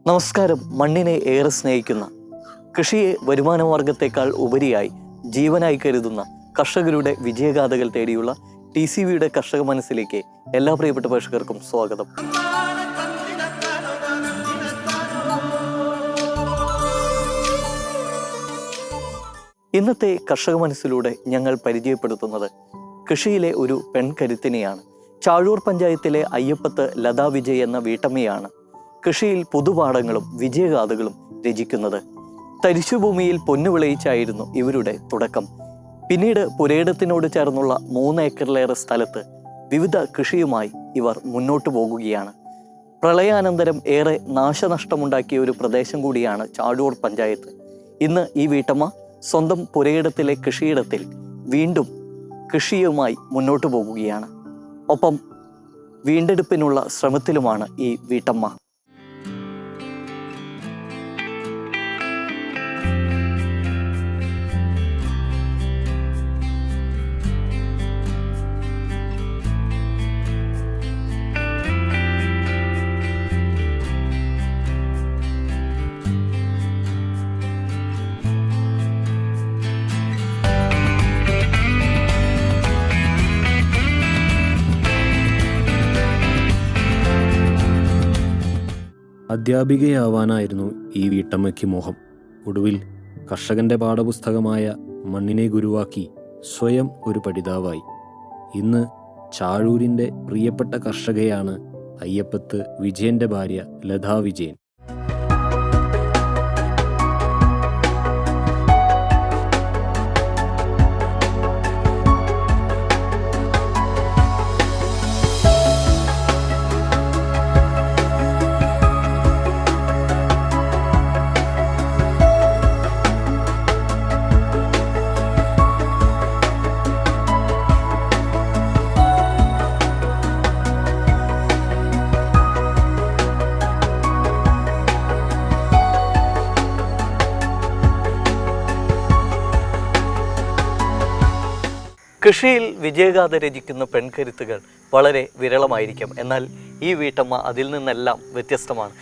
നമസ്കാരം. മണ്ണിനെ ഏറെ സ്നേഹിക്കുന്ന, കൃഷിയെ വരുമാനമാർഗത്തേക്കാൾ ഉപരിയായി ജീവനായി കരുതുന്ന കർഷകരുടെ വിജയഗാഥകൾ തേടിയുള്ള TCVയുടെ കർഷക മനസ്സിലേക്ക് എല്ലാ പ്രിയപ്പെട്ട പ്രേക്ഷകർക്കും സ്വാഗതം. ഇന്നത്തെ കർഷക മനസ്സിലൂടെ ഞങ്ങൾ പരിചയപ്പെടുത്തുന്നത് കൃഷിയിലെ ഒരു പെൺകരുത്തിനെയാണ്. ചാഴൂർ പഞ്ചായത്തിലെ അയ്യപ്പത്ത് ലതാ വിജയ് എന്ന വീട്ടമ്മയാണ് കൃഷിയിൽ പുതുപാഠങ്ങളും വിജയഗാഥകളും രചിക്കുന്നത്. തരിശുഭൂമിയിൽ പൊന്നു വിളയിച്ചായിരുന്നു ഇവരുടെ തുടക്കം. പിന്നീട് പുരയിടത്തിനോട് ചേർന്നുള്ള 3 ഏക്കറിലേറെ സ്ഥലത്ത് വിവിധ കൃഷിയുമായി ഇവർ മുന്നോട്ട് പോകുകയാണ്. പ്രളയാനന്തരം ഏറെ നാശനഷ്ടമുണ്ടാക്കിയ ഒരു പ്രദേശം കൂടിയാണ് ചാഴൂർ പഞ്ചായത്ത്. ഇന്ന് ഈ വീട്ടമ്മ സ്വന്തം പുരയിടത്തിലെ കൃഷിയിടത്തിൽ വീണ്ടും കൃഷിയുമായി മുന്നോട്ട് പോകുകയാണ്. ഒപ്പം വീണ്ടെടുപ്പിനുള്ള ശ്രമത്തിലുമാണ് ഈ വീട്ടമ്മ. അധ്യാപികയാവാനായിരുന്നു ഈ വീട്ടമ്മയ്ക്ക് മോഹം. ഒടുവിൽ കർഷകന്റെ പാഠപുസ്തകമായ മണ്ണിനെ ഗുരുവാക്കി സ്വയം ഒരു പഠിതാവായി. ഇന്ന് ചാഴൂരിൻ്റെ പ്രിയപ്പെട്ട കർഷകയാണ് അയ്യപ്പത്ത് വിജയന്റെ ഭാര്യ ലതാ വിജയൻ. കൃഷിയിൽ വിജയഗാഥ രചിക്കുന്ന പെൺകരുത്തുകൾ വളരെ വിരളമായിരിക്കും. എന്നാൽ ഈ വീട്ടമ്മ അതിൽ നിന്നെല്ലാം വ്യത്യസ്തമാണ്.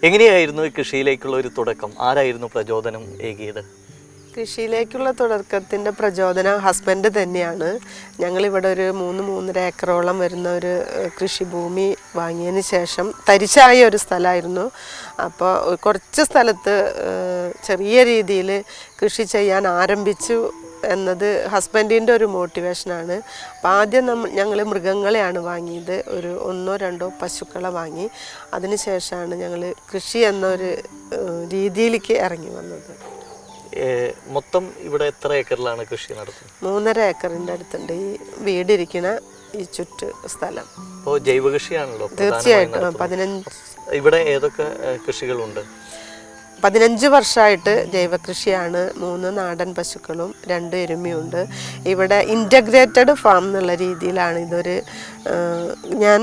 എങ്ങനെയായിരുന്നു ഈ കൃഷിയിലേക്കുള്ള ഒരു തുടക്കം? ആരായിരുന്നു പ്രചോദനം ഏകിയത്? കൃഷിയിലേക്കുള്ള തുടക്കത്തിൻ്റെ പ്രചോദനം ഹസ്ബൻഡ് തന്നെയാണ്. ഞങ്ങളിവിടെ ഒരു 3-3.5 ഏക്കറോളം വരുന്ന ഒരു കൃഷിഭൂമി വാങ്ങിയതിന് ശേഷം തരിശായ ഒരു സ്ഥലമായിരുന്നു. അപ്പോൾ കുറച്ച് സ്ഥലത്ത് ചെറിയ രീതിയിൽ കൃഷി ചെയ്യാൻ ആരംഭിച്ചു എന്നത് ഹസ്ബൻഡിൻ്റെ ഒരു മോട്ടിവേഷനാണ്. അപ്പോൾ ആദ്യം ഞങ്ങൾ മൃഗങ്ങളെയാണ് വാങ്ങിയത്. ഒരു 1-2 പശുക്കളെ വാങ്ങി. അതിന് ശേഷമാണ് ഞങ്ങൾ കൃഷി എന്നൊരു രീതിയിലേക്ക് ഇറങ്ങി വന്നത്. മൊത്തം ഇവിടെ എത്ര ഏക്കറിലാണ് കൃഷി നടത്തുന്നത്? 3.5 ഏക്കറിൻ്റെ അടുത്തുണ്ട് ഈ വീടിരിക്കുന്ന ഈ ചുറ്റ് സ്ഥലം. അപ്പോൾ ജൈവ കൃഷിയാണല്ലോ തീർച്ചയായിട്ടും. 15 ഇവിടെ ഏതൊക്കെ കൃഷികളുണ്ട്? 15 വർഷമായിട്ട് ജൈവകൃഷിയാണ്. 3 നാടൻ പശുക്കളും 2 എരുമയുണ്ട്. ഇവിടെ ഇൻ്റഗ്രേറ്റഡ് ഫാം എന്നുള്ള രീതിയിലാണ് ഇതൊരു ഞാൻ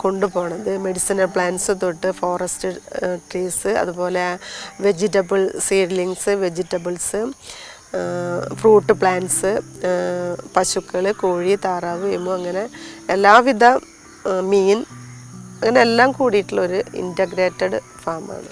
കൊണ്ടുപോണത്. മെഡിസിനൽ പ്ലാന്റ്സ് തൊട്ട് ഫോറസ്റ്റ് ട്രീസ്, അതുപോലെ vegetable seedlings, vegetables, fruit plants, പശുക്കൾ, കോഴി, താറാവ്, എമു, അങ്ങനെ എല്ലാവിധ മീൻ, അങ്ങനെ എല്ലാം കൂടിയിട്ടുള്ളൊരു ഇൻ്റഗ്രേറ്റഡ് ഫാമാണ്.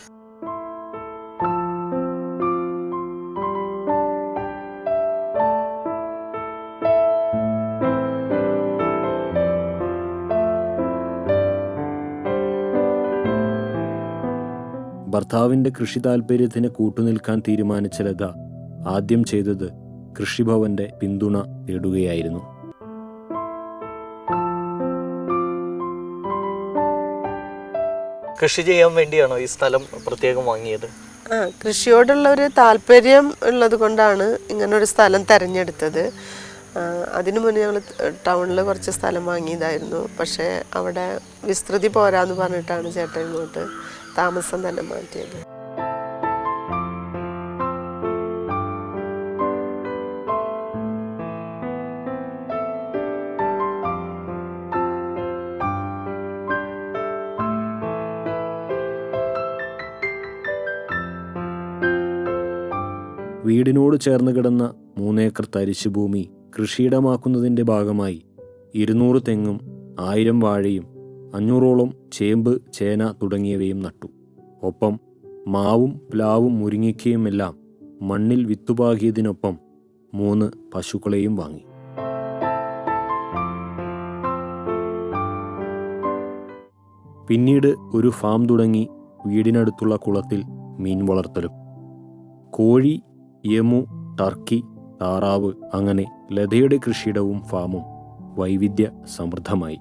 ഭർത്താവിൻ്റെ കൃഷി താല്പര്യത്തിന് കൂട്ടുനിൽക്കാൻ തീരുമാനിച്ച ലത ആദ്യം ചെയ്തത് കൃഷിഭവന്റെ പിന്തുണ തേടുകയായിരുന്നു. കൃഷി ചെയ്യാൻ വേണ്ടിയാണോ ഈ സ്ഥലം പ്രത്യേകം വാങ്ങിയത്? കൃഷിയോടുള്ള ഒരു താല്പര്യം ഉള്ളത് കൊണ്ടാണ് ഇങ്ങനൊരു സ്ഥലം തിരഞ്ഞെടുത്തത്. അതിനു മുന്നേ ഞങ്ങൾ ടൗണിൽ കുറച്ച് സ്ഥലം വാങ്ങിയതായിരുന്നു. പക്ഷേ അവിടെ വിസ്തൃതി പോരാന്ന് പറഞ്ഞിട്ടാണ് ചേട്ടൻ ഇങ്ങോട്ട് താമസം തന്നെ മാറ്റിയത്. വീടിനോട് ചേർന്ന് കിടന്ന 3 ഏക്കർ തരിശുഭൂമി കൃഷിയിടമാക്കുന്നതിൻ്റെ ഭാഗമായി 200 തെങ്ങും 1000 വാഴയും 500ഓളം ചേമ്പ്, ചേന തുടങ്ങിയവയും നട്ടു. ഒപ്പം മാവും പ്ലാവും മുരിങ്ങയ്ക്കയുമെല്ലാം മണ്ണിൽ വിത്തുപാകിയതിനൊപ്പം 3 പശുക്കളെയും വാങ്ങി. പിന്നീട് ഒരു ഫാം തുടങ്ങി വീടിനടുത്തുള്ള കുളത്തിൽ മീൻ വളർത്തലും. കോഴി, യമു, ടർക്കി, താറാവ് അങ്ങനെ ലതയുടെ കൃഷിയിടവും ഫാമും വൈവിധ്യ സമൃദ്ധമായി.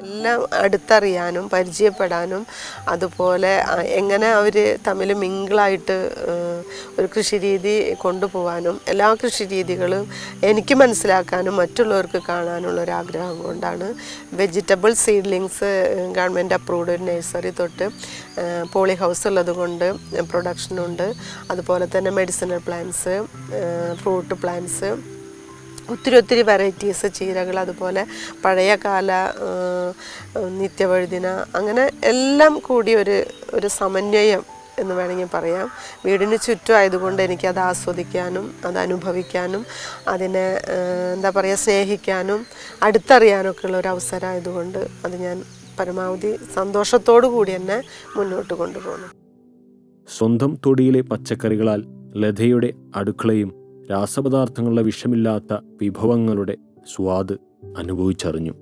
എല്ലാം അടുത്തറിയാനും പരിചയപ്പെടാനും അതുപോലെ എങ്ങനെ അവർ തമ്മിൽ മിങ്കിളായിട്ട് ഒരു കൃഷിരീതി കൊണ്ടുപോകാനും എല്ലാ കൃഷിരീതികളും എനിക്ക് മനസ്സിലാക്കാനും മറ്റുള്ളവർക്ക് കാണാനുള്ളൊരാഗ്രഹം കൊണ്ടാണ് വെജിറ്റബിൾ സീഡ്ലിങ്സ് ഗവൺമെൻറ് അപ്രൂവ്ഡ് ഒരു നഴ്സറി തൊട്ട് പോളി ഹൗസ് ഉള്ളത് കൊണ്ട് പ്രൊഡക്ഷനുണ്ട്. അതുപോലെ തന്നെ മെഡിസിനൽ പ്ലാന്റ്സ്, ഫ്രൂട്ട് പ്ലാന്റ്സ്, ഒത്തിരി വെറൈറ്റീസ്, ചീരകൾ, അതുപോലെ പഴയ കാല നിത്യവഴുതിന, അങ്ങനെ എല്ലാം കൂടി ഒരു സമന്വയം എന്ന് വേണമെങ്കിൽ പറയാം. വീടിന് ചുറ്റും ആയതുകൊണ്ട് എനിക്കത് ആസ്വദിക്കാനും അത് അനുഭവിക്കാനും അതിനെ എന്താ പറയുക സ്നേഹിക്കാനും അടുത്തറിയാനൊക്കെ ഉള്ള ഒരു അവസരമായതുകൊണ്ട് അത് ഞാൻ പരമാവധി സന്തോഷത്തോടു കൂടി തന്നെ മുന്നോട്ട് കൊണ്ടുപോകുന്നു. സ്വന്തം തൊടിയിലെ പച്ചക്കറികളാൽ ലതയുടെ അടുക്കളയും രാസപദാർത്ഥങ്ങളുടെ വിഷമില്ലാത്ത വിഭവങ്ങളുടെ സ്വാദ് അനുഭവിച്ചറിഞ്ഞു.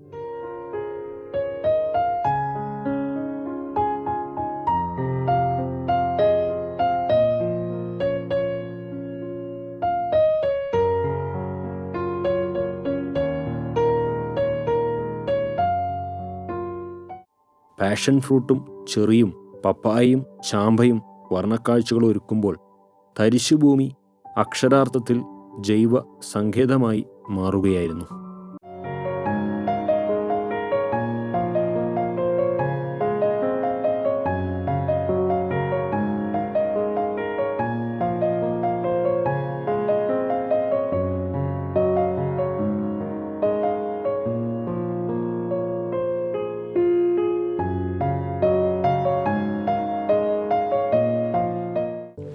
പാഷൻ ഫ്രൂട്ടും ചെറിയും പപ്പായയും ചാമ്പയും വർണ്ണക്കാഴ്ചകൾ ഒരുക്കുമ്പോൾ തരിശുഭൂമി അക്ഷരാർത്ഥത്തിൽ ജൈവ സങ്കേതമായി മാറുകയായിരുന്നു.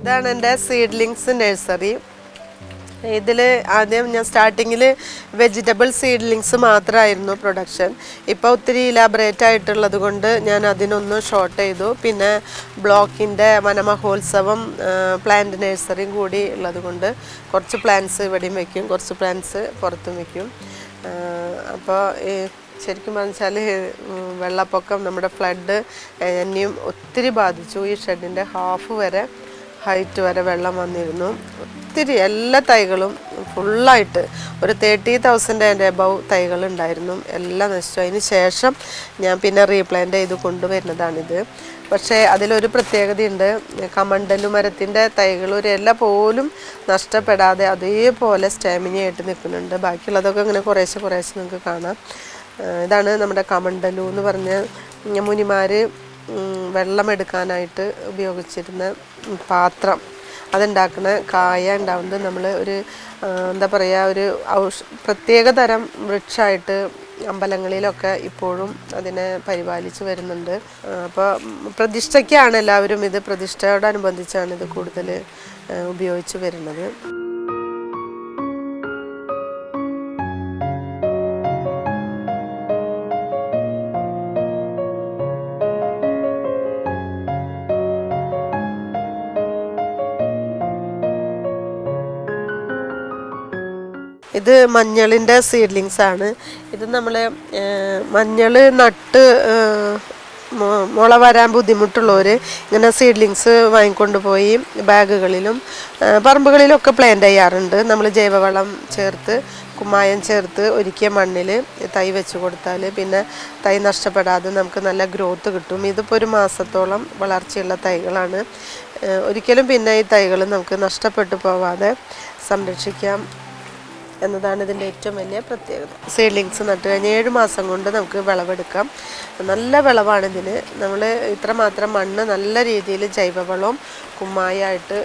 ഇതാണ് എൻ്റെ സീഡ്ലിങ്സ് നഴ്സറി. ഇതിൽ ആദ്യം ഞാൻ സ്റ്റാർട്ടിങ്ങിൽ വെജിറ്റബിൾ സീഡ്ലിങ്സ് മാത്രമായിരുന്നു പ്രൊഡക്ഷൻ. ഇപ്പോൾ ഒത്തിരി ഇലാബറേറ്റ് ആയിട്ടുള്ളത് കൊണ്ട് ഞാൻ അതിനൊന്ന് ഷോർട്ട് ചെയ്തു. പിന്നെ ബ്ലോക്കിൻ്റെ വനമഹോത്സവം പ്ലാന്റ് നഴ്സറിയും കൂടി ഉള്ളത് കൊണ്ട് കുറച്ച് പ്ലാന്റ്സ് ഇവിടെയും വയ്ക്കും, കുറച്ച് പ്ലാന്റ്സ് പുറത്തും വയ്ക്കും. അപ്പോൾ ശരിക്കും പറഞ്ഞാൽ വെള്ളപ്പൊക്കം, നമ്മുടെ ഫ്ലഡ് എന്നെയും ഒത്തിരി ബാധിച്ചു. ഈ ഷെഡിൻ്റെ ഹാഫ് വരെ ഹൈറ്റ് വരെ വെള്ളം വന്നിരുന്നു. ഒത്തിരി എല്ലാ തൈകളും ഫുള്ളായിട്ട് ഒരു 30,000 എബവ് തൈകളുണ്ടായിരുന്നു, എല്ലാം നശിച്ചു. അതിന് ശേഷം ഞാൻ പിന്നെ റീപ്ലാന്റ് ചെയ്ത് കൊണ്ടുവരുന്നതാണിത്. പക്ഷേ അതിലൊരു പ്രത്യേകതയുണ്ട്. കമണ്ടലു മരത്തിൻ്റെ തൈകൾ ഒരു ഇല പോലും നഷ്ടപ്പെടാതെ അതേപോലെ സ്റ്റാമിനയായിട്ട് നിൽക്കുന്നുണ്ട്. ബാക്കിയുള്ളതൊക്കെ ഇങ്ങനെ കുറേശ്ശെ നിങ്ങൾക്ക് കാണാം. ഇതാണ് നമ്മുടെ കമണ്ടലു എന്ന് പറഞ്ഞ മുനിമാർ വെള്ളമെടുക്കാനായിട്ട് ഉപയോഗിച്ചിരുന്ന പാത്രം. അതുണ്ടാക്കുന്ന കായ ഉണ്ടാവുന്നത് നമ്മൾ ഒരു എന്താ പറയുക ഒരു പ്രത്യേക തരം വൃക്ഷമായിട്ട് അമ്പലങ്ങളിലൊക്കെ ഇപ്പോഴും അതിനെ പരിപാലിച്ച് വരുന്നുണ്ട്. അപ്പോൾ പ്രതിഷ്ഠയ്ക്കാണ് എല്ലാവരും ഇത്, പ്രതിഷ്ഠയോടനുബന്ധിച്ചാണ് ഇത് കൂടുതൽ ഉപയോഗിച്ച് വരുന്നത്. ഇത് മഞ്ഞളിൻ്റെ സീഡ്ലിങ്സ് ആണ്. ഇത് നമ്മൾ മഞ്ഞൾ നട്ട് മുള വരാൻ ബുദ്ധിമുട്ടുള്ളവർ ഇങ്ങനെ സീഡ്ലിങ്സ് വാങ്ങിക്കൊണ്ട് പോയി ബാഗുകളിലും പറമ്പുകളിലൊക്കെ പ്ലാന്റ് ചെയ്യാറുണ്ട്. നമ്മൾ ജൈവവളം ചേർത്ത് കുമ്മായം ചേർത്ത് ഒരുക്കിയ മണ്ണിൽ തൈ വെച്ച് കൊടുത്താൽ പിന്നെ തൈ നഷ്ടപ്പെടാതെ നമുക്ക് നല്ല ഗ്രോത്ത് കിട്ടും. ഇതിപ്പോൾ 1 മാസത്തോളം വളർച്ചയുള്ള തൈകളാണ്. ഒരിക്കലും പിന്നെ ഈ തൈകൾ നമുക്ക് നഷ്ടപ്പെട്ടു പോവാതെ സംരക്ഷിക്കാം എന്നതാണ് ഇതിൻ്റെ ഏറ്റവും വലിയ പ്രത്യേകത. സീഡ്ലിങ്സ് നട്ട് കഴിഞ്ഞ് 7 മാസം കൊണ്ട് നമുക്ക് വിളവെടുക്കാം. നല്ല വിളവാണ് ഇതിന്. നമ്മൾ ഇത്രമാത്രം മണ്ണ് നല്ല രീതിയിൽ ജൈവവളവും കുമ്മായായിട്ട്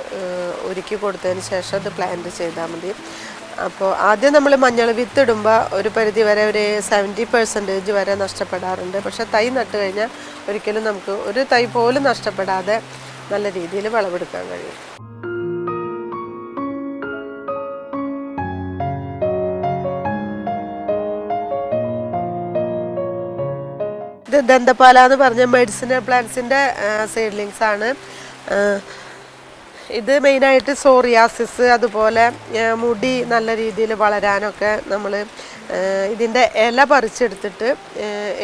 ഒരുക്കി കൊടുത്തതിന് ശേഷം അത് പ്ലാന്റ് ചെയ്താൽ മതി. അപ്പോൾ ആദ്യം നമ്മൾ മഞ്ഞൾ വിത്തിടുമ്പോൾ ഒരു പരിധി വരെ ഒരു 70% വരെ നഷ്ടപ്പെടാറുണ്ട്. പക്ഷേ തൈ നട്ട് കഴിഞ്ഞാൽ ഒരിക്കലും നമുക്ക് ഒരു തൈ പോലും നഷ്ടപ്പെടാതെ നല്ല രീതിയിൽ വിളവെടുക്കാൻ കഴിയും. ഇത് ദന്തപാല എന്ന് പറഞ്ഞ മെഡിസിനൽ പ്ലാന്റ്സിൻ്റെ സീഡ്ലിങ്സ് ആണ്. ഇത് മെയിനായിട്ട് സോറിയാസിസ്, അതുപോലെ മുടി നല്ല രീതിയിൽ വളരാനൊക്കെ നമ്മൾ ഇതിൻ്റെ ഇല പറിച്ചെടുത്തിട്ട്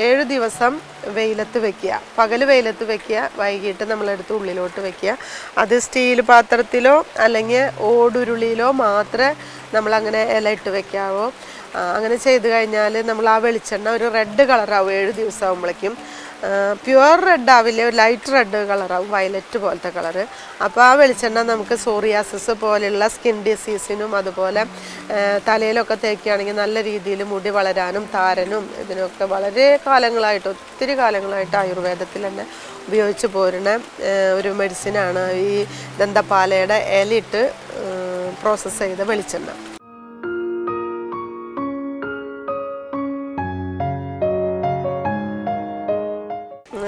7 ദിവസം വെയിലത്ത് വെക്കുക. പകൽ വെയിലത്ത് വെക്കുക, വൈകിട്ട് നമ്മളെടുത്ത് ഉള്ളിലോട്ട് വെക്കുക. അത് സ്റ്റീൽ പാത്രത്തിലോ അല്ലെങ്കിൽ ഓടുരുളിയിലോ മാത്രമേ നമ്മളങ്ങനെ ഇല ഇട്ട് വെക്കാവോ. അങ്ങനെ ചെയ്ത് കഴിഞ്ഞാൽ നമ്മൾ ആ വെളിച്ചെണ്ണ ഒരു റെഡ് കളറാവും 7 ദിവസം ആകുമ്പോഴേക്കും. പ്യുവർ റെഡ് ആവില്ല, ഒരു ലൈറ്റ് റെഡ് കളറാവും, വയലറ്റ് പോലത്തെ കളറ്. അപ്പോൾ ആ വെളിച്ചെണ്ണ നമുക്ക് സോറിയാസിസ് പോലെയുള്ള സ്കിൻ ഡിസീസിനും അതുപോലെ തലയിലൊക്കെ തേക്കുകയാണെങ്കിൽ നല്ല രീതിയിൽ മുടി വളരാനും താരനും ഇതിനൊക്കെ വളരെ കാലങ്ങളായിട്ട്, ഒത്തിരി കാലങ്ങളായിട്ട് ആയുർവേദത്തിൽ തന്നെ ഉപയോഗിച്ച് പോരുന്ന ഒരു മെഡിസിനാണ് ഈ ദന്തപാലയുടെ ഇലയിട്ട് പ്രോസസ്സ് ചെയ്ത വെളിച്ചെണ്ണ.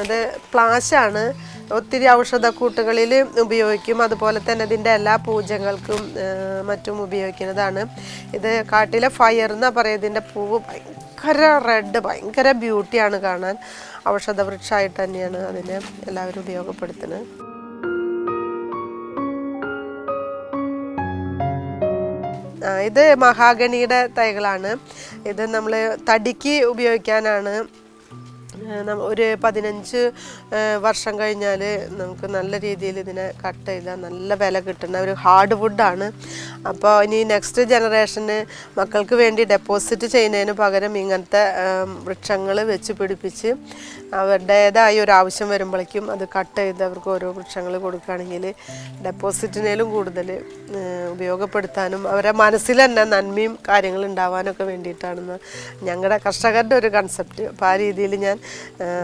അത് പ്ലാശാണ്, ഒത്തിരി ഔഷധക്കൂട്ടുകളിൽ ഉപയോഗിക്കും. അതുപോലെ തന്നെ ഇതിൻ്റെ എല്ലാ പൂജകൾക്കും മറ്റും ഉപയോഗിക്കുന്നതാണ്. ഇത് കാട്ടിലെ ഫയർ എന്നാ പറയുക. ഇതിൻ്റെ പൂവ് ഭയങ്കര റെഡ്, ഭയങ്കര ബ്യൂട്ടിയാണ് കാണാൻ. ഔഷധ വൃക്ഷമായിട്ട് തന്നെയാണ് അതിനെ എല്ലാവരും ഉപയോഗപ്പെടുത്തുന്നത്. ഇത് മഹാഗണിയുടെ തൈകളാണ്. ഇത് നമ്മൾ തടിക്ക് ഉപയോഗിക്കാനാണ്. ഒരു 15 വർഷം കഴിഞ്ഞാൽ നമുക്ക് നല്ല രീതിയിൽ ഇതിനെ കട്ട് ചെയ്താൽ നല്ല വില കിട്ടുന്ന ഒരു ഹാർഡ് വുഡാണ്. അപ്പോൾ ഇനി നെക്സ്റ്റ് ജനറേഷന് മക്കൾക്ക് വേണ്ടി ഡെപ്പോസിറ്റ് ചെയ്യുന്നതിന് പകരം ഇങ്ങനത്തെ വൃക്ഷങ്ങൾ വെച്ച് പിടിപ്പിച്ച് അവരുടേതായ ഒരു ആവശ്യം വരുമ്പോഴേക്കും അത് കട്ട് ചെയ്ത് അവർക്ക് ഓരോ വൃക്ഷങ്ങൾ കൊടുക്കുകയാണെങ്കിൽ ഡെപ്പോസിറ്റിനേലും കൂടുതൽ ഉപയോഗപ്പെടുത്താനും അവരെ മനസ്സിൽ തന്നെ നന്മയും കാര്യങ്ങളും ഉണ്ടാവാനൊക്കെ വേണ്ടിയിട്ടാണെന്ന് ഞങ്ങളുടെ കർഷകരുടെ ഒരു കൺസെപ്റ്റ്. അപ്പോൾ ആ രീതിയിൽ ഞാൻ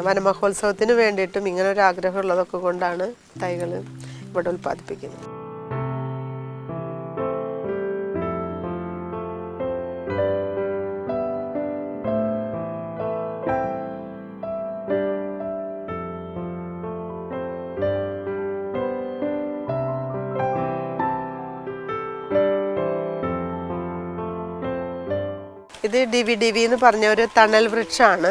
വനമഹോത്സവത്തിന് വേണ്ടിയിട്ടും ഇങ്ങനെ ഒരു ആഗ്രഹമുള്ളതൊക്കെ കൊണ്ടാണ് തൈകൾ ഇവിടെ ഉൽപ്പാദിപ്പിക്കുന്നത്. ഇത് DVDV എന്ന് പറഞ്ഞ ഒരു തണൽ വൃക്ഷമാണ്.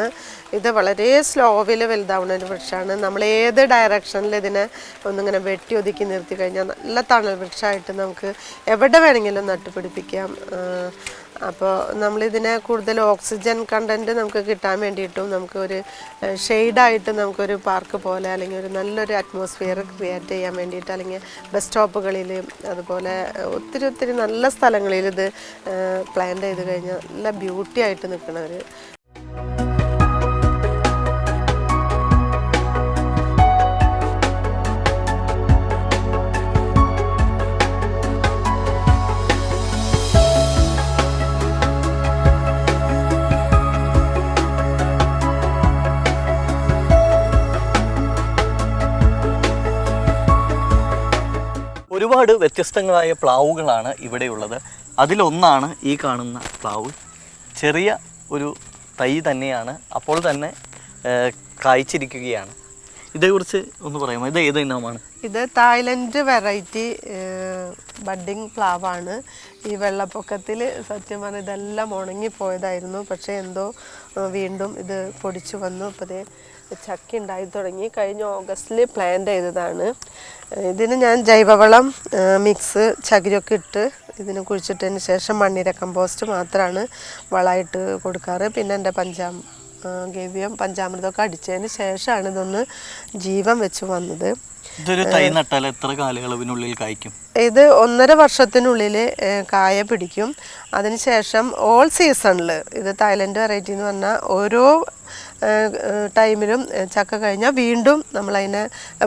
ഇത് വളരെ സ്ലോവിൽ വലുതാവുന്ന ഒരു വൃക്ഷമാണ്. നമ്മൾ ഏത് ഡയറക്ഷനിൽ ഇതിനെ ഒന്നിങ്ങനെ വെട്ടി ഒതുക്കി നിർത്തി കഴിഞ്ഞാൽ നല്ല തണൽ വൃക്ഷമായിട്ട് നമുക്ക് എവിടെ വേണമെങ്കിലും നട്ടുപിടിപ്പിക്കാം. അപ്പോൾ നമ്മളിതിനെ കൂടുതൽ ഓക്സിജൻ കണ്ടൻറ്റ് നമുക്ക് കിട്ടാൻ വേണ്ടിയിട്ടും നമുക്ക് ഒരു ഷെയ്ഡായിട്ട് നമുക്കൊരു പാർക്ക് പോലെ അല്ലെങ്കിൽ ഒരു നല്ലൊരു അറ്റ്മോസ്ഫിയർ ക്രിയേറ്റ് ചെയ്യാൻ വേണ്ടിയിട്ട്, അല്ലെങ്കിൽ ബസ് സ്റ്റോപ്പുകളിൽ അതുപോലെ ഒത്തിരി നല്ല സ്ഥലങ്ങളിൽ ഇത് പ്ലാന്റ് ചെയ്ത് കഴിഞ്ഞാൽ നല്ല ബ്യൂട്ടി ആയിട്ട് നിൽക്കുന്ന ഒരു ഒരുപാട് വ്യത്യസ്തങ്ങളായ പ്ലാവുകളാണ് ഇവിടെയുള്ളത്. അതിലൊന്നാണ് ഈ കാണുന്ന പ്ലാവ്. ചെറിയ ഒരു തൈ തന്നെയാണ്, അപ്പോൾ തന്നെ കായ്ച്ചിരിക്കുകയാണ്. ഇതേക്കുറിച്ച് ഒന്ന് പറയാമോ? ഇത് ഏത് ഇനമാണ്? ഇത് തായ്ലൻഡ് വെറൈറ്റി ബഡ്ഡിങ് പ്ലാവാണ്. ഈ വെള്ളപ്പൊക്കത്തിൽ സത്യം പറഞ്ഞാൽ ഇതെല്ലാം ഉണങ്ങിപ്പോയതായിരുന്നു. പക്ഷേ എന്തോ വീണ്ടും ഇത് പൊടിച്ചു വന്നു. അപ്പോൾ ഇത് ചക്ക ഉണ്ടായി തുടങ്ങി. കഴിഞ്ഞ ഓഗസ്റ്റിൽ പ്ലാന്റ് ചെയ്തതാണ്. ഇതിന് ഞാൻ ജൈവവളം മിക്സ് ചകിരിയൊക്കെ ഇട്ട് ഇതിന് കുഴിച്ചിട്ടതിന് ശേഷം മണ്ണിര കമ്പോസ്റ്റ് മാത്രമാണ് വളമായിട്ട് കൊടുക്കാറ്. പിന്നെ എൻ്റെ ഗവ്യം പഞ്ചാമൃതമൊക്കെ അടിച്ചതിന് ശേഷമാണ് ഇതൊന്ന് ജീവൻ വെച്ച് വന്നത്. ഇതൊരു തൈ നട്ടാൽ എത്ര കാലയളവിനുള്ളിൽ കായ്ക്കും? ഇത് 1.5 വർഷത്തിനുള്ളിൽ കായ പിടിക്കും. അതിനുശേഷം ഓൾ സീസണിൽ ഇത് തായ്ലൻഡ് വെറൈറ്റി എന്ന് പറഞ്ഞാൽ ഓരോ ടൈമിലും ചക്ക കഴിഞ്ഞാൽ വീണ്ടും നമ്മളതിനെ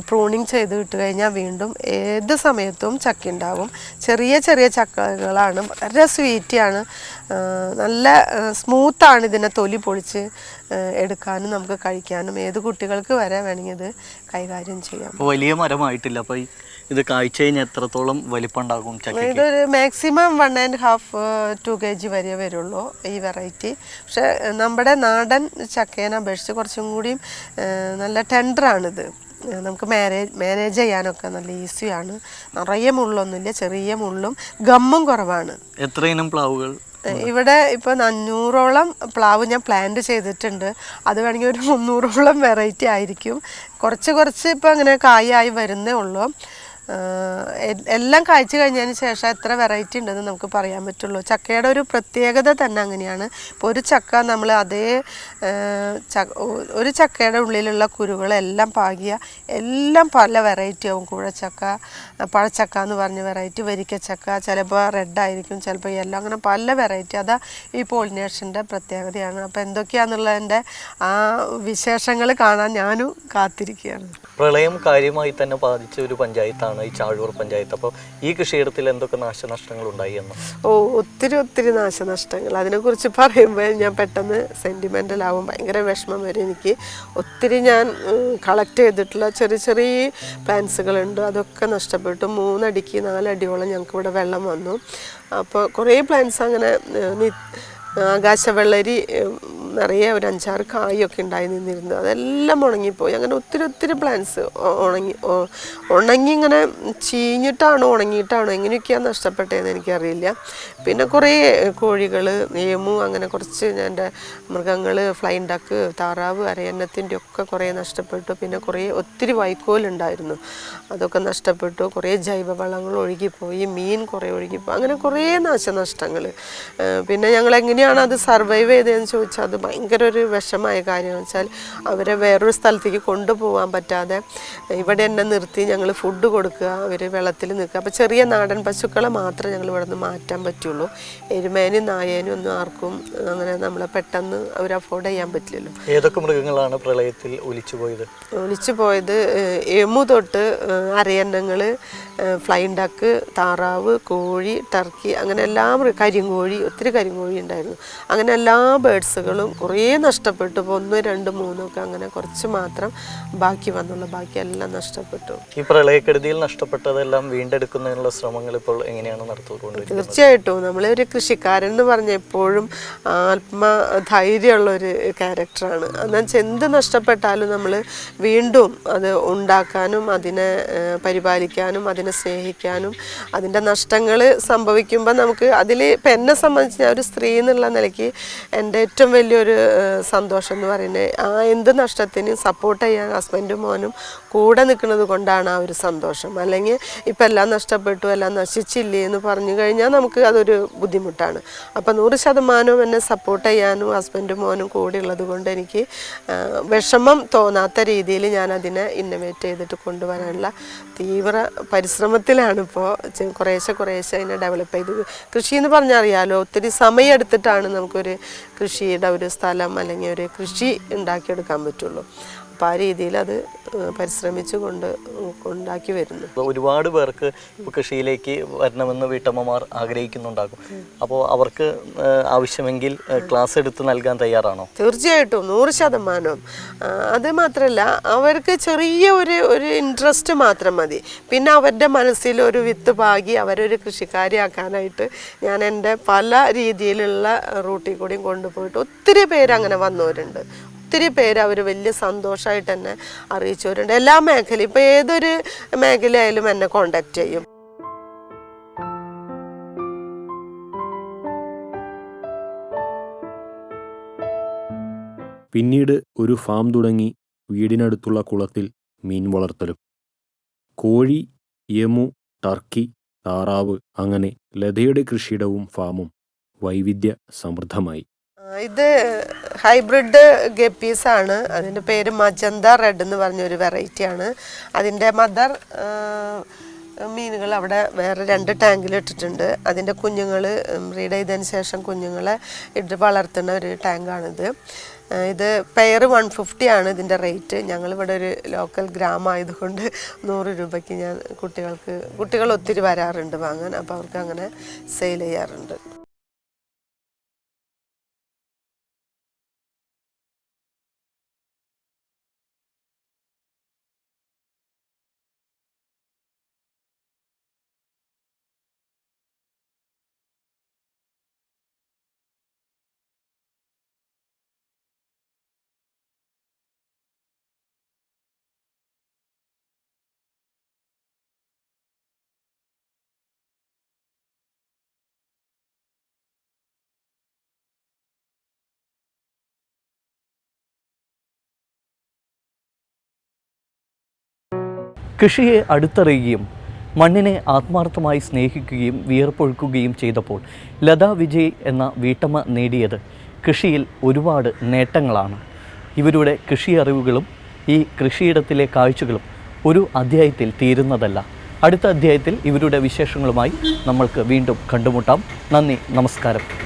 പ്രൂണിങ് ചെയ്ത് ഇട്ട് കഴിഞ്ഞാൽ വീണ്ടും ഏത് സമയത്തും ചക്ക ഉണ്ടാവും. ചെറിയ ചക്കകളാണ്, വളരെ സ്വീറ്റിയാണ്, നല്ല സ്മൂത്താണ്. ഇതിനെ തൊലി പൊളിച്ച് എടുക്കാനും നമുക്ക് കഴിക്കാനും ഏത് കുട്ടികൾക്ക് വരെ വേണമെങ്കിൽ ഇത് കൈകാര്യം ചെയ്യാം. വലിയ മരമായിട്ടില്ല. അപ്പോൾ ഇത് കായ്ച്ചു കഴിഞ്ഞാൽ എത്രത്തോളം വലിപ്പം ഉണ്ടാകും? ഇതൊരു മാക്സിമം 1.5-2 kg വരെ വരുള്ളൂ ഈ വെറൈറ്റി. പക്ഷെ നമ്മുടെ നാടൻ ചക്കേനെ അപേക്ഷിച്ച് കുറച്ചും കൂടിയും നല്ല ടെൻഡറാണിത്. നമുക്ക് മാനേജ് ചെയ്യാനൊക്കെ നല്ല ഈസിയാണ്. നിറയെ മുള്ളൊന്നുമില്ല, ചെറിയ മുള്ളും ഗമ്മും കുറവാണ്. എത്ര ഇനം പ്ലാവുകൾ ഇവിടെ ഇപ്പോൾ 500ഓളം പ്ലാവ് ഞാൻ പ്ലാന്റ് ചെയ്തിട്ടുണ്ട്. അത് വേണമെങ്കിൽ ഒരു 300ഓളം വെറൈറ്റി ആയിരിക്കും. കുറച്ച് കുറച്ച് ഇപ്പോൾ അങ്ങനെ കായായി വരുന്നേ ഉള്ളൂ. എല്ലാം കായ്ച്ചു കഴിഞ്ഞതിന് ശേഷം എത്ര വെറൈറ്റി ഉണ്ടെന്ന് നമുക്ക് പറയാൻ പറ്റുള്ളൂ. ചക്കയുടെ ഒരു പ്രത്യേകത തന്നെ അങ്ങനെയാണ്. ഇപ്പോൾ ഒരു ചക്ക നമ്മൾ അതേ ഒരു ചക്കയുടെ ഉള്ളിലുള്ള കുരുകളെല്ലാം പാകിയ എല്ലാം പല വെറൈറ്റി ആവും. കൂഴച്ചക്ക, പഴച്ചക്ക എന്ന് പറഞ്ഞ വെറൈറ്റി, വരിക്കച്ചക്ക, ചിലപ്പോൾ റെഡായിരിക്കും, ചിലപ്പോൾ യെല്ലോ, അങ്ങനെ പല വെറൈറ്റി. അതാ ഈ പോളിനേഷൻ്റെ പ്രത്യേകതയാണ്. അപ്പോൾ എന്തൊക്കെയാണെന്നുള്ളതിൻ്റെ ആ വിശേഷങ്ങൾ കാണാൻ ഞാനും കാത്തിരിക്കുകയാണ്. പ്രളയം കാര്യമായി തന്നെ ബാധിച്ച ഒരു പഞ്ചായത്താണ് ഈ ചാഴൂർ പഞ്ചായത്ത്. അപ്പോൾ ഈ കൃഷിയിടത്തിൽ എന്തൊക്കെ നാശനഷ്ടങ്ങൾ ഉണ്ടായി എന്ന്? ഒത്തിരി നാശനഷ്ടങ്ങൾ. അതിനെക്കുറിച്ച് പറയുമ്പോൾ ഞാൻ പെട്ടെന്ന് സെൻറ്റിമെൻ്റലാവും, ഭയങ്കര വിഷമം വരും എനിക്ക്. ഒത്തിരി ഞാൻ കളക്ട് ചെയ്തിട്ടുള്ള ചെറിയ പ്ലാന്റ്സുകളുണ്ട്, അതൊക്കെ നഷ്ടപ്പെട്ടു. 3 അടിക്ക് 4 അടിയോളം ഞങ്ങൾക്ക് ഇവിടെ വെള്ളം വന്നു. അപ്പോൾ കുറേ പ്ലാന്റ്സ് അങ്ങനെ ആകാശവെള്ളരി നിറയെ ഒരു 5-6 കായൊക്കെ ഉണ്ടായി നിന്നിരുന്നു, അതെല്ലാം ഉണങ്ങിപ്പോയി. അങ്ങനെ ഒത്തിരി പ്ലാന്റ്സ് ഉണങ്ങി ഇങ്ങനെ ചീഞ്ഞിട്ടാണോ ഉണങ്ങിയിട്ടാണോ എങ്ങനെയൊക്കെയാണ് നഷ്ടപ്പെട്ടതെന്ന് എനിക്കറിയില്ല. പിന്നെ കുറേ കോഴികൾ, ഏമു, അങ്ങനെ കുറച്ച് എൻ്റെ മൃഗങ്ങൾ, ഫ്ലൈൻ ഡക്ക്, താറാവ്, അരയന്നത്തിൻ്റെ ഒക്കെ കുറേ നഷ്ടപ്പെട്ടു. പിന്നെ ഒത്തിരി വൈക്കോലുണ്ടായിരുന്നു, അതൊക്കെ നഷ്ടപ്പെട്ടു. കുറേ ജൈവവളങ്ങൾ ഒഴുകിപ്പോയി, മീൻ കുറേ ഒഴുകിപ്പോയി, അങ്ങനെ കുറേ നാശനഷ്ടങ്ങൾ. പിന്നെ ഞങ്ങൾ എങ്ങനെയാണ് അത് സർവൈവ് ചെയ്തതെന്ന് ചോദിച്ചാൽ അത് ഭയങ്കര ഒരു വിഷമായ കാര്യമെന്ന് വെച്ചാൽ അവരെ വേറൊരു സ്ഥലത്തേക്ക് കൊണ്ടുപോകാൻ പറ്റാതെ ഇവിടെ തന്നെ നിർത്തി ഞങ്ങൾ ഫുഡ് കൊടുക്കുക, അവർ വെള്ളത്തിൽ നിൽക്കുക. അപ്പോൾ ചെറിയ നാടൻ പശുക്കളെ മാത്രമേ ഞങ്ങൾ ഇവിടെ നിന്ന് മാറ്റാൻ പറ്റുള്ളൂ. എരുമേനും നായേനും ഒന്നും ആർക്കും അങ്ങനെ നമ്മളെ പെട്ടെന്ന് അവർ അഫോർഡ് ചെയ്യാൻ പറ്റില്ലല്ലോ. ഏതൊക്കെ മൃഗങ്ങളാണ് പ്രളയത്തിൽ ഒലിച്ചു പോയത്? എമു തൊട്ട് അരയന്നങ്ങൾ, ഫ്ലൈൻ ഡക്ക്, താറാവ്, കോഴി, ടർക്കി, അങ്ങനെ എല്ലാ കരിങ്കോഴി, ഒത്തിരി കരിങ്കോഴി ഉണ്ടായിരുന്നു. അങ്ങനെ എല്ലാ ബേഡ്സുകളും കുറേ നഷ്ടപ്പെട്ടു. ഇപ്പോൾ 1, 2, 3 ഒക്കെ അങ്ങനെ കുറച്ച് മാത്രം ബാക്കി വന്നുള്ളൂ, ബാക്കിയെല്ലാം നഷ്ടപ്പെട്ടു. ഈ പ്രളയക്കെടുതിയിൽ നഷ്ടപ്പെട്ടതെല്ലാം വീണ്ടെടുക്കുന്നതിനുള്ള ശ്രമങ്ങൾ ഇപ്പോൾ എങ്ങനെയാണ് നടത്തിക്കൊണ്ടിരിക്കുന്നത്? തീർച്ചയായിട്ടും നമ്മളൊരു കൃഷിക്കാരൻ എന്ന് പറഞ്ഞ എപ്പോഴും ആത്മധൈര്യമുള്ളൊരു ക്യാരക്ടറാണ്. എന്നുവെച്ചാൽ എന്ത് നഷ്ടപ്പെട്ടാലും നമ്മൾ വീണ്ടും അത് ഉണ്ടാക്കാനും അതിനെ പരിപാലിക്കാനും അതിനെ സ്നേഹിക്കാനും, അതിൻ്റെ നഷ്ടങ്ങൾ സംഭവിക്കുമ്പോൾ നമുക്ക് അതിൽ ഇപ്പം എന്നെ സംബന്ധിച്ച് ഞാൻ ഒരു സ്ത്രീ എന്നുള്ള നിലയ്ക്ക് എൻ്റെ ഏറ്റവും വലിയൊരു സന്തോഷം എന്ന് പറയുന്നത് എന്ത് നഷ്ടത്തിനും സപ്പോർട്ട് ചെയ്യാൻ ഹസ്ബൻഡും മോനും കൂടെ നിൽക്കുന്നത് കൊണ്ടാണ് ആ ഒരു സന്തോഷം. അല്ലെങ്കിൽ ഇപ്പം എല്ലാം നഷ്ടപ്പെട്ടു, എല്ലാം നശിച്ചില്ലേ എന്ന് പറഞ്ഞു കഴിഞ്ഞാൽ നമുക്ക് അതൊരു ബുദ്ധിമുട്ടാണ്. അപ്പം 100% എന്നെ സപ്പോർട്ട് ചെയ്യാനും ഹസ്ബൻഡും മോനും കൂടെ ഉള്ളത് കൊണ്ട് എനിക്ക് വിഷമം തോന്നാത്ത രീതിയിൽ ഞാൻ അതിനെ ഇന്നോവേറ്റ് ചെയ്തിട്ട് കൊണ്ടുവരാനുള്ള തീവ്ര പരിശ്രമത്തിലാണ്. ഇപ്പോൾ കുറേശ്ശെ അതിനെ ഡെവലപ്പ് ചെയ്ത്, കൃഷി എന്ന് പറഞ്ഞാൽ അറിയാലോ, ഒത്തിരി സമയം എടുത്തിട്ടാണ് നമുക്കൊരു കൃഷിയുടെ ഒരു സ്ഥലം അല്ലെങ്കിൽ ഒരു കൃഷി ഉണ്ടാക്കിയെടുക്കാൻ പറ്റുള്ളൂ. അപ്പോൾ ആ രീതിയിൽ അത് പരിശ്രമിച്ചു ഉണ്ടാക്കി വരുന്നു. ഒരുപാട് പേർക്ക് ഇപ്പോൾ കൃഷിയിലേക്ക് വരണമെന്ന് വീട്ടമ്മമാർ ആഗ്രഹിക്കുന്നുണ്ടാകും. അപ്പോൾ അവർക്ക് ആവശ്യമെങ്കിൽ ക്ലാസ് എടുത്ത് നൽകാൻ തയ്യാറാണോ? തീർച്ചയായിട്ടും 100%. അത് മാത്രമല്ല, അവർക്ക് ചെറിയ ഒരു ഇൻട്രസ്റ്റ് മാത്രം മതി. പിന്നെ അവരുടെ മനസ്സിൽ ഒരു വിത്ത് പാകി അവരൊരു കൃഷിക്കാരിയാക്കാനായിട്ട് ഞാൻ എൻ്റെ പല രീതിയിലുള്ള റൂട്ടിൽ കൂടിയും കൊണ്ടുപോയിട്ട് ഒത്തിരി പേര് അങ്ങനെ വന്നവരുണ്ട്. ഒത്തിരി പേര് അവർ വലിയ സന്തോഷമായിട്ട് തന്നെ അറിയിച്ചവരുണ്ട്. എല്ലാ മേഖലയും, ഇപ്പോൾ ഏതൊരു മേഖലയായാലും എന്നെ കോണ്ടാക്ട് ചെയ്യും. പിന്നീട് ഒരു ഫാം തുടങ്ങി വീടിനടുത്തുള്ള കുളത്തിൽ മീൻ വളർത്തലും. കോഴി, യമു, ടർക്കി, താറാവ്, അങ്ങനെ ലതയുടെ കൃഷിയിടവും ഫാമും വൈവിധ്യ സമൃദ്ധമായി. ഇത് ഹൈബ്രിഡ് ഗപ്പീസാണ്. അതിൻ്റെ പേര് മജന്ത റെഡ് എന്ന് പറഞ്ഞൊരു വെറൈറ്റിയാണ്. അതിൻ്റെ മദർ മീനുകൾ അവിടെ വേറെ 2 ടാങ്കിൽ ഇട്ടിട്ടുണ്ട്. അതിൻ്റെ കുഞ്ഞുങ്ങൾ ബ്രീഡ് ചെയ്തതിന് ശേഷം കുഞ്ഞുങ്ങളെ ഇട്ട് വളർത്തുന്ന ഒരു ടാങ്കാണിത്. ഇത് പെയർ 150 ആണ് ഇതിൻ്റെ റേറ്റ്. ഞങ്ങളിവിടെ ഒരു ലോക്കൽ ഗ്രാമമായതുകൊണ്ട് 100 രൂപയ്ക്ക് ഞാൻ കുട്ടികൾ ഒത്തിരി വരാറുണ്ട് വാങ്ങാൻ. അപ്പോൾ അവർക്ക് അങ്ങനെ സെയിൽ ചെയ്യാറുണ്ട്. കൃഷിയെ അടുത്തറിയുകയും മണ്ണിനെ ആത്മാർത്ഥമായി സ്നേഹിക്കുകയും വിയർപ്പൊഴുക്കുകയും ചെയ്തപ്പോൾ ലതാ വിജയ് എന്ന വീട്ടമ്മ നേടിയത് കൃഷിയിൽ ഒരുപാട് നേട്ടങ്ങളാണ്. ഇവരുടെ കൃഷി അറിവുകളും ഈ കൃഷിയിടത്തിലെ കാഴ്ചകളും ഒരു അധ്യായത്തിൽ തീരുന്നതല്ല. അടുത്ത അധ്യായത്തിൽ ഇവരുടെ വിശേഷങ്ങളുമായി നമ്മൾക്ക് വീണ്ടും കണ്ടുമുട്ടാം. നന്ദി, നമസ്കാരം.